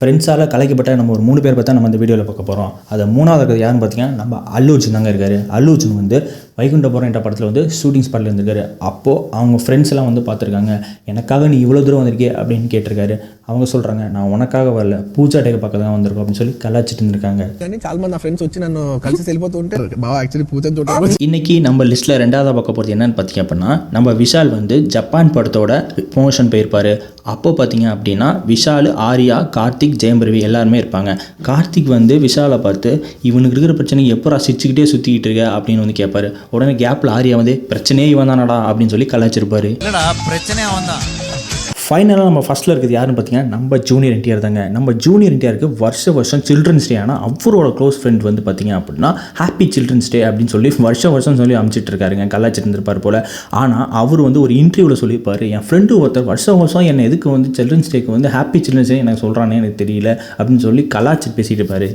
ஃப்ரெண்ட்ஸால் கலைக்கப்பட்ட நம்ம ஒரு 3 பேர் பார்த்தா நம்ம இந்த வீடியோவில் பார்க்க போகிறோம். அது 3வது இருக்கிறது யாருன்னு பார்த்தீங்கன்னா நம்ம அல்லு அர்ஜுன் தாங்க இருக்கார். அல்லு அர்ஜுன் வந்து வைகுண்டபுரம் என்ற படத்தில் வந்து ஷூட்டிங் ஸ்பாட்டில் இருந்திருக்காரு. அப்போது அவங்க ஃப்ரெண்ட்ஸ் எல்லாம் வந்து பார்த்துருக்காங்க. எனக்காக நீ இவ்வளோ தூரம் வந்திருக்கே அப்படின்னு கேட்டிருக்காரு. அவங்க சொல்கிறாங்க, நான் உனக்காக வரல, பூஜா டேக்கு பார்க்க தான் வந்திருக்கோம் அப்படின்னு சொல்லி கலாச்சிட்டு இருந்திருக்காங்க. இன்னைக்கு நம்ம லிஸ்ட்டில் 2வது பார்க்க போகிறது என்னன்னு பார்த்தீங்க அப்படின்னா, நம்ம விஷால் வந்து ஜப்பான் படத்தோட ப்ரொமோஷன் போயிருப்பார். அப்போது பார்த்தீங்க அப்படின்னா விஷால், ஆர்யா, கார்த்திக், ஜெயம் ரவி எல்லாருமே இருப்பாங்க. கார்த்திக் வந்து விஷாலை பார்த்து இவனுக்கு இருக்கிற பிரச்சனை எப்போ சிரிச்சுக்கிட்டே சுற்றிக்கிட்டு இருக்க அப்படின்னு வந்து கேட்பாரு. உடனே கேப்பில் ஆர்யா வந்து பிரச்சனையே இவன் தானடா அப்படின்னு சொல்லி கலாச்சிருப்பாரு. ஃபைனலாக நம்ம ஃபஸ்ட்டில் இருக்கிறது யாருன்னு பார்த்தீங்கன்னா நம்ம ஜூனியர் என்டிஆர் தாங்க. நம்ம ஜூனியர் என்டிஆருக்கு வருஷம் சில்ட்ரன்ஸ் டே. ஆனால் அவரோட க்ளோஸ் ஃப்ரெண்ட் வந்து பார்த்தீங்க அப்படின்னா ஹாப்பி சில்ட்ரன்ஸ் டே அப்படின்னு சொல்லி வருஷம் சொல்லி அமைச்சிட்டு இருக்காருங்க, கலாச்சிட்டு இருந்திருப்பார் போல். ஆனால் அவர் வந்து ஒரு இன்டர்வியூவில் சொல்லியிருப்பார், என் ஃப்ரெண்டு ஒருத்தர் வருஷம் என்னை எதுக்கு வந்து சில்ட்ரன்ஸ் டேக்கு வந்து ஹாப்பி சில்ட்ரன்ஸ் டே எனக்கு சொல்கிறானே எனக்கு தெரியல அப்படின்னு சொல்லி கலாச்சி பேசிட்டு இருப்பாரு.